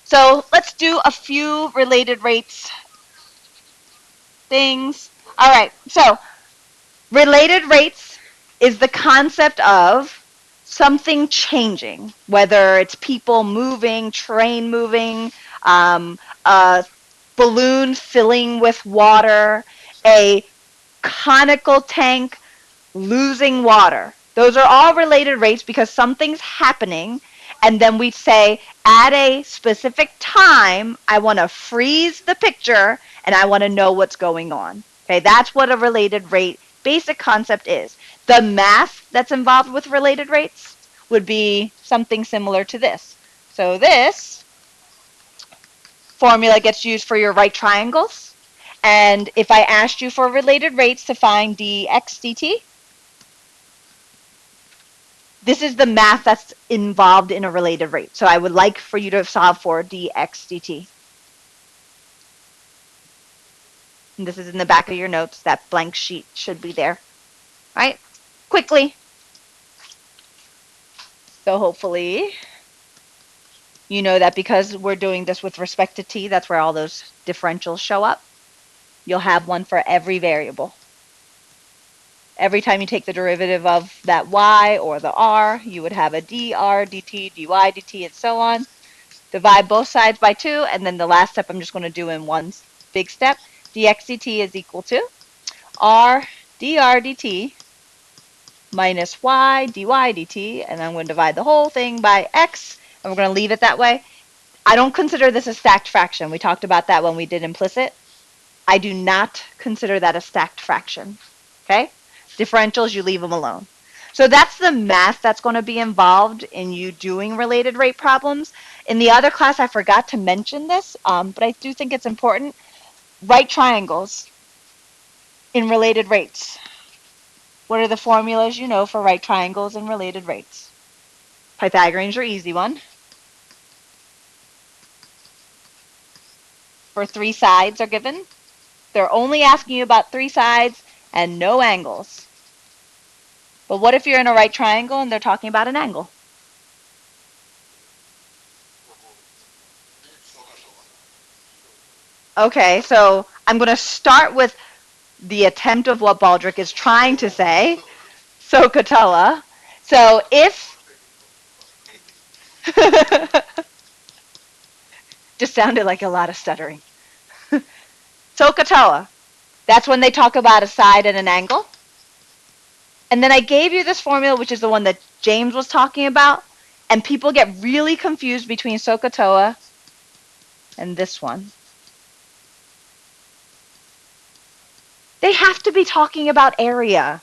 So let's do a few related rates things. All right, so related rates is the concept of something changing, whether it's people moving, train moving, a balloon filling with water, a conical tank losing water. Those are all related rates because something's happening, and then we say at a specific time, I want to freeze the picture and I want to know what's going on. Okay, that's what a related rate basic concept is. The math that's involved with related rates would be something similar to this. So this formula gets used for your right triangles. And if I asked you for related rates to find dx dt, this is the math that's involved in a related rate. So I would like for you to solve for dx dt. And this is in the back of your notes. That blank sheet should be there. All right? Quickly. So hopefully you know that because we're doing this with respect to t, that's where all those differentials show up. You'll have one for every variable. Every time you take the derivative of that y or the r, you would have a dr, dt, dy, dt, and so on. Divide both sides by 2, and then the last step I'm just going to do in one big step. Dx dt is equal to r dr dt minus y dy dt, and I'm going to divide the whole thing by x, and we're going to leave it that way. I don't consider this a stacked fraction. We talked about that when we did implicit. I do not consider that a stacked fraction. Okay? Differentials, you leave them alone. So that's the math that's going to be involved in you doing related rate problems. In the other class, I forgot to mention this, but I do think it's important. Right triangles in related rates. What are the formulas you know for right triangles and related rates? Pythagorean's your easy one. For 3 sides are given. They're only asking you about 3 sides and no angles. But what if you're in a right triangle and they're talking about an angle? Okay, so I'm going to start with the attempt of what Baldrick is trying to say. SOHCAHTOA. So if just sounded like a lot of stuttering. SOHCAHTOA. That's when they talk about a side and an angle. And then I gave you this formula, which is the one that James was talking about. And people get really confused between SOHCAHTOA and this one. They have to be talking about area.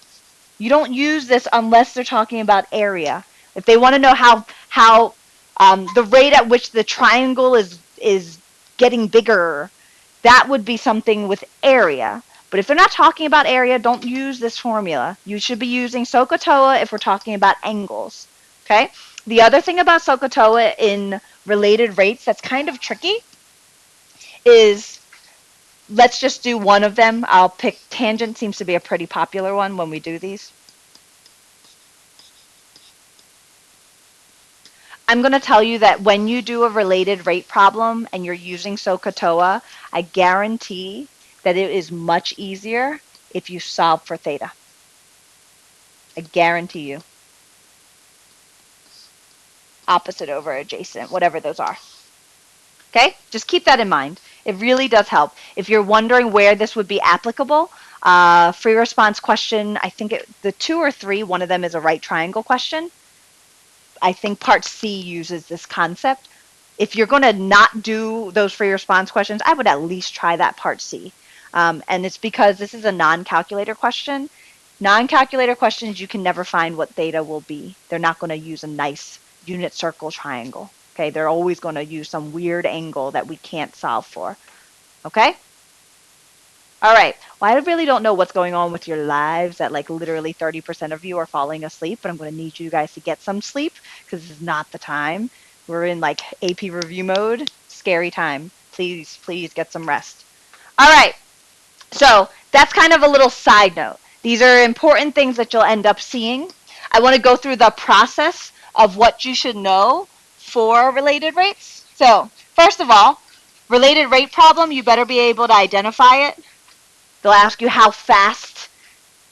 You don't use this unless they're talking about area. If they want to know how the rate at which the triangle is getting bigger, that would be something with area. But if they're not talking about area, don't use this formula. You should be using SOHCAHTOA if we're talking about angles. Okay? The other thing about SOHCAHTOA in related rates that's kind of tricky is, let's just do one of them. I'll pick tangent, seems to be a pretty popular one when we do these. I'm going to tell you that when you do a related rate problem and you're using SOHCAHTOA, I guarantee that it is much easier if you solve for theta. I guarantee you. Opposite over adjacent, whatever those are. Okay? Just keep that in mind. It really does help. If you're wondering where this would be applicable, free response question, I think the 2 or 3, one of them is a right triangle question. I think part C uses this concept. If you're going to not do those free response questions, I would at least try that part C. And it's because this is a non-calculator question. Non-calculator questions, you can never find what theta will be. They're not going to use a nice unit circle triangle. Okay, they're always going to use some weird angle that we can't solve for. Okay? All right. Well, I really don't know what's going on with your lives that like literally 30% of you are falling asleep, but I'm going to need you guys to get some sleep because this is not the time. We're in like AP review mode. Scary time. Please, please get some rest. All right. So that's kind of a little side note. These are important things that you'll end up seeing. I want to go through the process of what you should know for related rates. So First of all, related rate problem, you better be able to identify it. They'll ask you how fast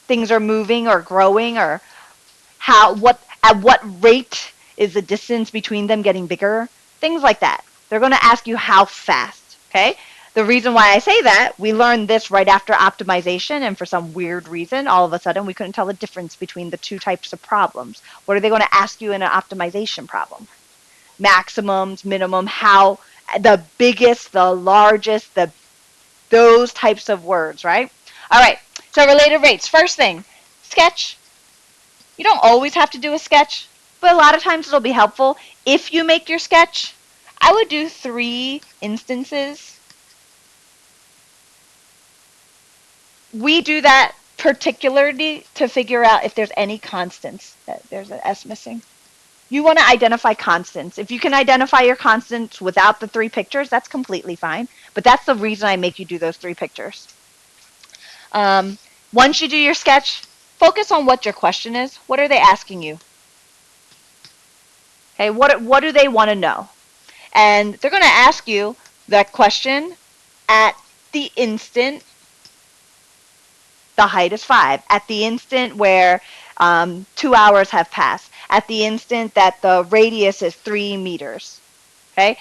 things are moving or growing, or at what rate is the distance between them getting bigger, things like that. They're going to ask you how fast, okay? The reason why I say that, we learned this right after optimization, and for some weird reason, all of a sudden, we couldn't tell the difference between the two types of problems. What are they going to ask you in an optimization problem? Maximums, minimum, how, the biggest, the largest, those types of words, right? All right, so related rates. First thing, sketch. You don't always have to do a sketch, but a lot of times it'll be helpful. If you make your sketch, I would do 3 instances. We do that particularly to figure out if there's any constants. There's an S missing. You want to identify constants. If you can identify your constants without the 3 pictures, that's completely fine. But that's the reason I make you do those 3 pictures. Once you do your sketch, focus on what your question is. What are they asking you? Okay, what do they want to know? And they're going to ask you that question at the instant the height is 5, at the instant where 2 hours have passed, at the instant that the radius is 3 meters. Okay,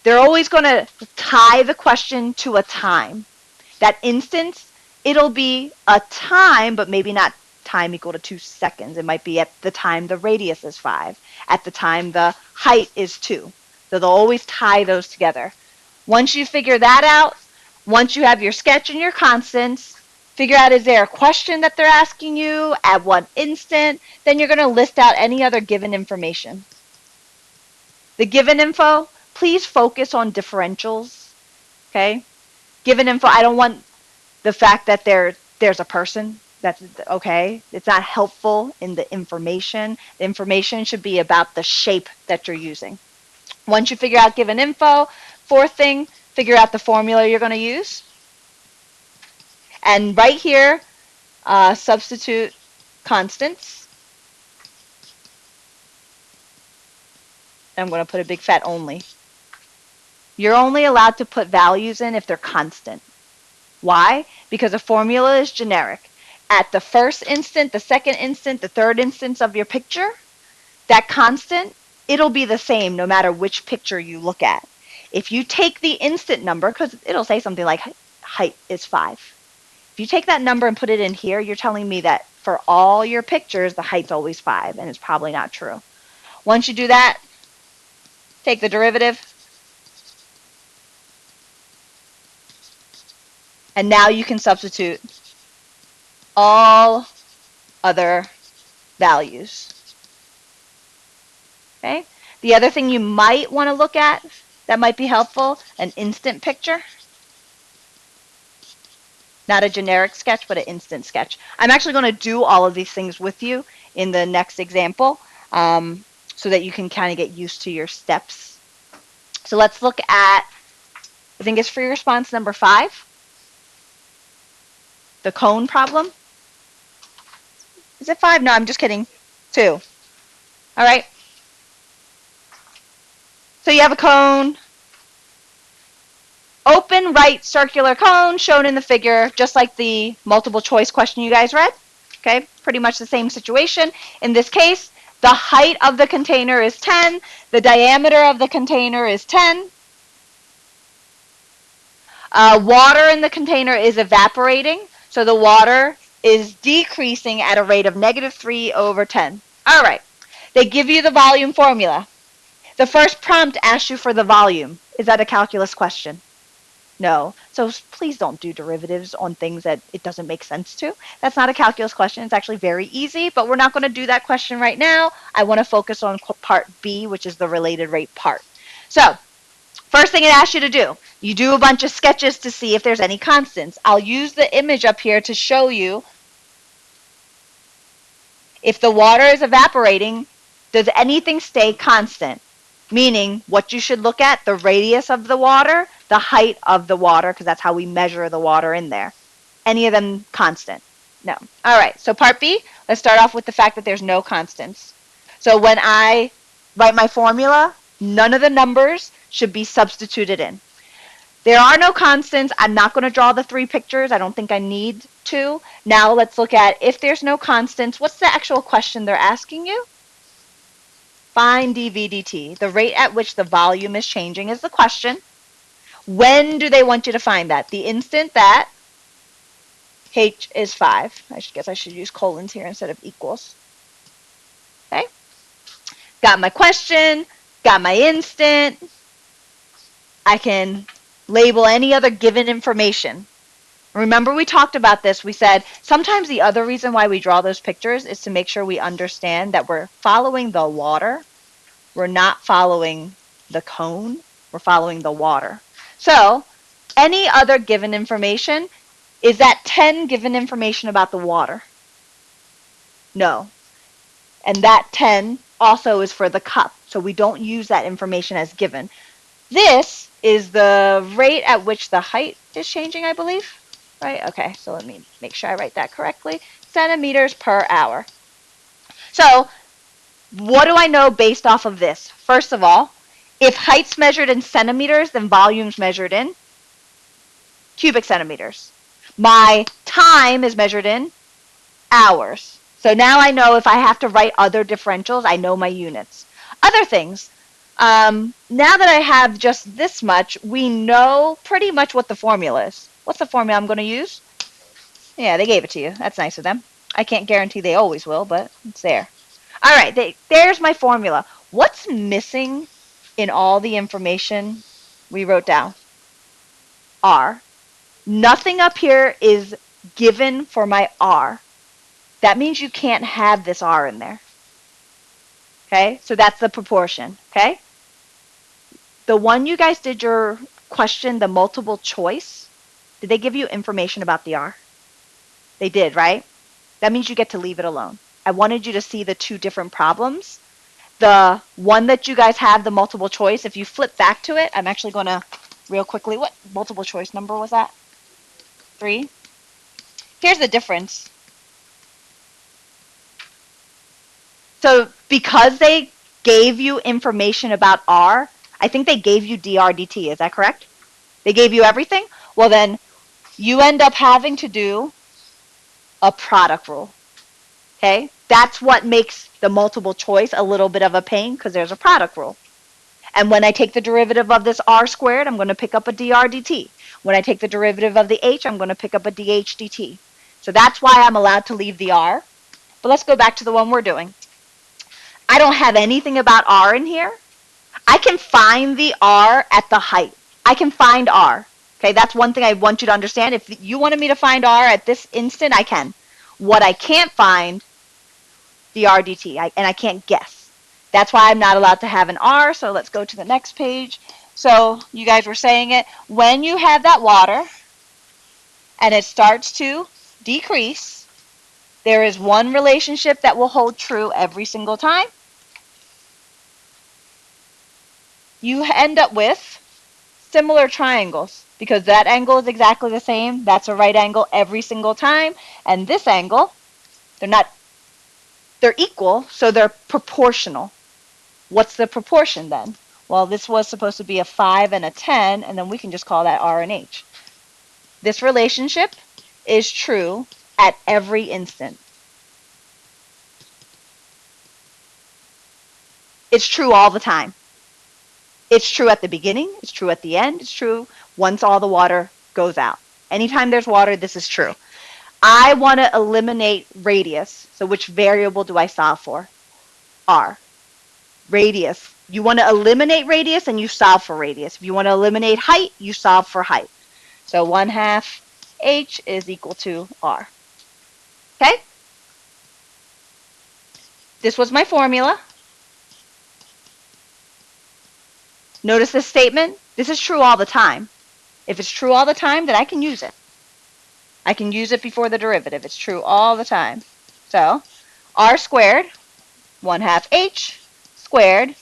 they're always going to tie the question to a time. That instance, it'll be a time, but maybe not time equal to 2 seconds. It might be at the time the radius is 5, at the time the height is 2. So they'll always tie those together. Once you figure that out, once you have your sketch and your constants, figure out is there a question that they're asking you, at what instant, then you're going to list out any other given information. The given info, please focus on differentials, okay? Given info, I don't want the fact that there's a person. That's okay. It's not helpful in the information. The information should be about the shape that you're using. Once you figure out given info, 4th thing, figure out the formula you're going to use. And right here, substitute constants. I'm going to put a big fat only. You're only allowed to put values in if they're constant. Why? Because a formula is generic. At the first instant, the second instant, the third instance of your picture, that constant, it'll be the same no matter which picture you look at. If you take the instant number, because it'll say something like height is 5. If you take that number and put it in here, you're telling me that for all your pictures, the height's always 5, and it's probably not true. Once you do that, take the derivative, and now you can substitute all other values. Okay? The other thing you might want to look at that might be helpful, an instant picture. Not a generic sketch, but an instant sketch. I'm actually going to do all of these things with you in the next example so that you can kind of get used to your steps. So let's look at, I think it's free response number 5, the cone problem. Is it 5? No, I'm just kidding. 2. All right. So you have a cone. Open right circular cone shown in the figure, just like the multiple choice question you guys read. Okay, pretty much the same situation. In this case, the height of the container is 10. The diameter of the container is 10. Water in the container is evaporating, so the water is decreasing at a rate of -3/10. All right, they give you the volume formula. The first prompt asks you for the volume. Is that a calculus question? No. So please don't do derivatives on things that it doesn't make sense to. That's not a calculus question. It's actually very easy, but we're not going to do that question right now. I want to focus on part B, which is the related rate part. So first thing it asks you to do, you do a bunch of sketches to see if there's any constants. I'll use the image up here to show you if the water is evaporating, does anything stay constant? Meaning what you should look at, the radius of the water, the height of the water, because that's how we measure the water in there. Any of them constant? No. All right, so part B, let's start off with the fact that there's no constants. So when I write my formula, None of the numbers should be substituted in. There are no constants. I'm not going to draw the 3 pictures. I don't think I need to. Now let's look at if there's no constants, what's the actual question they're asking you? Find dV dt. The rate at which the volume is changing is the question. When do they want you to find that? The instant that h is 5. I guess I should use colons here instead of equals. Okay? Got my question, got my instant. I can label any other given information. Remember we talked about this. We said sometimes the other reason why we draw those pictures is to make sure we understand that we're following the water. We're not following the cone. We're following the water. So any other given information, is that 10 given information about the water? No. And that 10 also is for the cup. So we don't use that information as given. This is the rate at which the height is changing, I believe. Right? Okay, so let me make sure I write that correctly. Centimeters per hour. So what do I know based off of this? First of all, if height's measured in centimeters, then volume's measured in cubic centimeters. My time is measured in hours. So now I know if I have to write other differentials, I know my units. Other things, now that I have just this much, we know pretty much what the formula is. What's the formula I'm going to use? Yeah, they gave it to you. That's nice of them. I can't guarantee they always will, but it's there. All right, there's my formula. What's missing in all the information we wrote down? R. Nothing up here is given for my R. That means you can't have this R in there. Okay, so that's the proportion. Okay, the one you guys did your question, the multiple choice, did they give you information about the R? They did, right? That means you get to leave it alone. I wanted you to see the 2 different problems. The one that you guys have, the multiple choice, if you flip back to it, I'm actually going to real quickly, what multiple choice number was that? 3. Here's the difference. So because they gave you information about R, I think they gave you dr dt. Is that correct? They gave you everything? Well, then you end up having to do a product rule. Okay? That's what makes the multiple choice a little bit of a pain because there's a product rule. And when I take the derivative of this r squared, I'm going to pick up a dr dt. When I take the derivative of the h, I'm going to pick up a dh dt. So that's why I'm allowed to leave the r. But let's go back to the one we're doing. I don't have anything about r in here. I can find the r at the height. I can find r. Okay, that's one thing I want you to understand. If you wanted me to find r at this instant, I can. What I can't find, dr dt, and I can't guess. That's why I'm not allowed to have an r, so let's go to the next page. So you guys were saying it, when you have that water and it starts to decrease, there is one relationship that will hold true every single time. You end up with similar triangles because that angle is exactly the same. That's a right angle every single time. And this angle, they're equal, so they're proportional. What's the proportion then? Well, this was supposed to be a 5 and a 10, and then we can just call that R and H. This relationship is true at every instant. It's true all the time. It's true at the beginning, it's true at the end, it's true once all the water goes out. Anytime there's water, this is true. I want to eliminate radius. So which variable do I solve for? R. Radius. You want to eliminate radius and you solve for radius. If you want to eliminate height, you solve for height. So 1/2 h is equal to r. Okay? This was my formula. Notice this statement. This is true all the time. If it's true all the time, then I can use it. I can use it before the derivative. It's true all the time. So r squared, 1/2 h squared,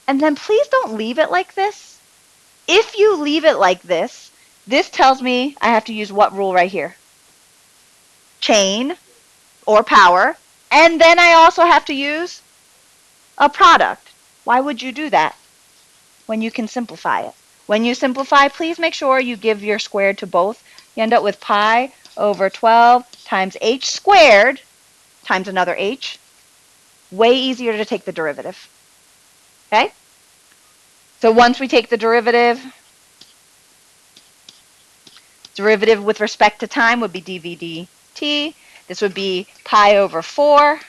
and then please don't leave it like this. If you leave it like this tells me I have to use what rule right here? Chain or power, and then I also have to use a product. Why would you do that? when you can simplify it. When you simplify, please make sure you give your squared to both. You end up with pi over 12 times h squared times another h. Way easier to take the derivative. Okay? So once we take the derivative with respect to time would be dv dt. This would be pi over 4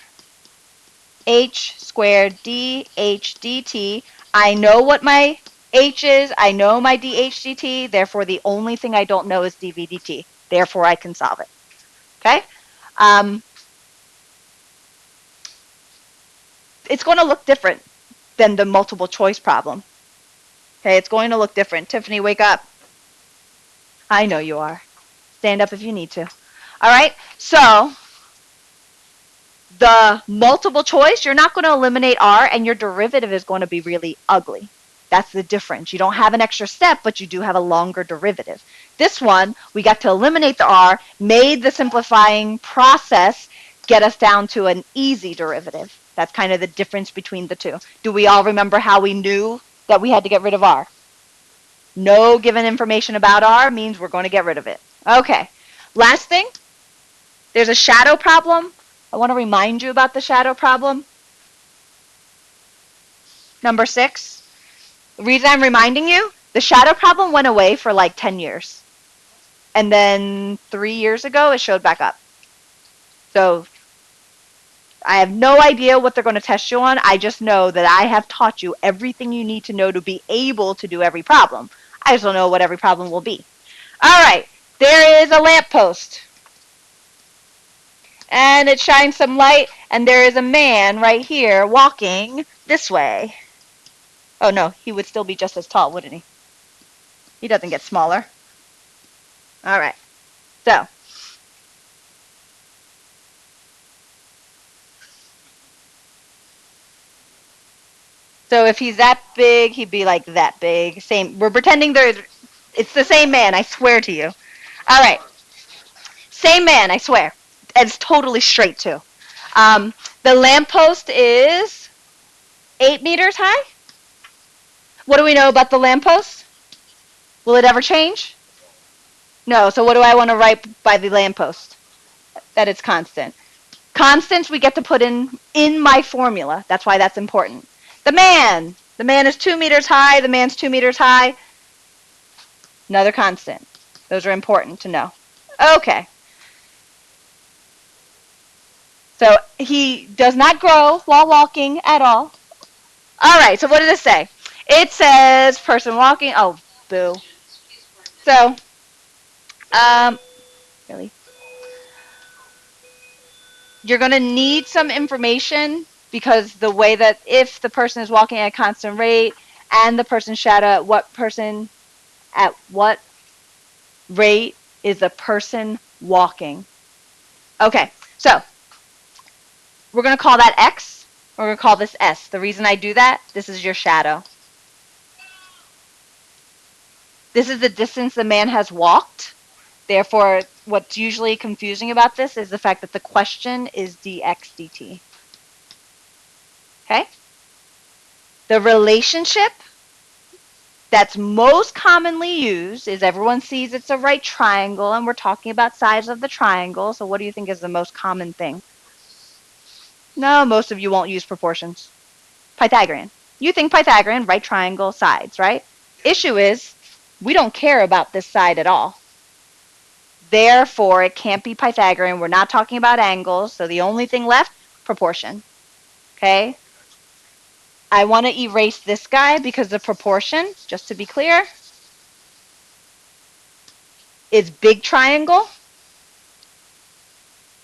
h squared dh dt. I know what my h is. I know my dh dt. Therefore, the only thing I don't know is dv dt. Therefore, I can solve it. Okay? It's going to look different than the multiple choice problem. Okay? It's going to look different. Tiffany, wake up. I know you are. Stand up if you need to. All right? So, the multiple choice, you're not going to eliminate r, and your derivative is going to be really ugly. That's the difference. You don't have an extra step, but you do have a longer derivative. This one, we got to eliminate the r, made the simplifying process get us down to an easy derivative. That's kind of the difference between the two. Do we all remember how we knew that we had to get rid of r? No given information about r means we're going to get rid of it. Okay. Last thing, there's a shadow problem. I want to remind you about the shadow problem. Number 6. The reason I'm reminding you, the shadow problem went away for like 10 years. And then 3 years ago, it showed back up. So I have no idea what they're going to test you on. I just know that I have taught you everything you need to know to be able to do every problem. I just don't know what every problem will be. All right, there is a lamppost. And it shines some light, and there is a man right here walking this way. Oh no, he would still be just as tall, wouldn't he? He doesn't get smaller. All right. So if he's that big, he'd be like that big. Same. We're pretending it's the same man, I swear to you. All right. Same man, I swear. And it's totally straight too. The lamppost is 8 meters high. What do we know about the lamppost? Will it ever change? No. So what do I want to write by the lamppost? That it's constant. Constants we get to put in my formula. That's why that's important. The man is 2 meters high. The man's 2 meters high. Another constant. Those are important to know. Okay. So he does not grow while walking at all. All right, so what does it say? It says person walking. Oh, boo. So, really? You're going to need some information because the way that if the person is walking at a constant rate and the person's shadow at what rate is the person walking. Okay, so we're going to call that X. We're going to call this S. The reason I do that, this is your shadow. This is the distance the man has walked. Therefore, what's usually confusing about this is the fact that the question is dx dt. Okay? The relationship that's most commonly used is everyone sees it's a right triangle, and we're talking about sides of the triangle. So what do you think is the most common thing? No, most of you won't use proportions. Pythagorean. You think Pythagorean, right triangle, sides, right? Issue is, we don't care about this side at all. Therefore, it can't be Pythagorean. We're not talking about angles. So the only thing left, proportion. Okay? I want to erase this guy because the proportion, just to be clear, is big triangle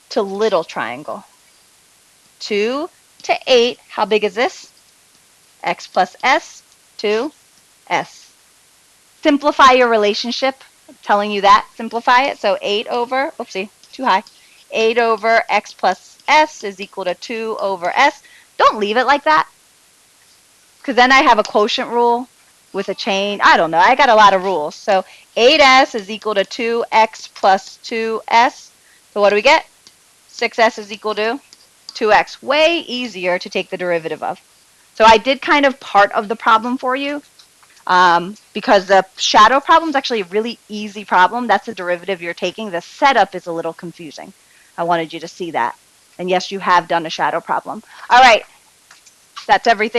to little triangle. 2 to 8, how big is this? X plus S to S. Simplify your relationship. I'm telling you that. Simplify it. So 8 over, oopsie, too high. 8 over X plus S is equal to 2 over S. Don't leave it like that. Because then I have a quotient rule with a chain. I don't know. I got a lot of rules. So 8S is equal to 2X plus 2S. So what do we get? 6S is equal to 2X. Way easier to take the derivative of. So I did kind of part of the problem for you. Because the shadow problem is actually a really easy problem. That's a derivative you're taking. The setup is a little confusing. I wanted you to see that. And yes, you have done a shadow problem. All right, that's everything.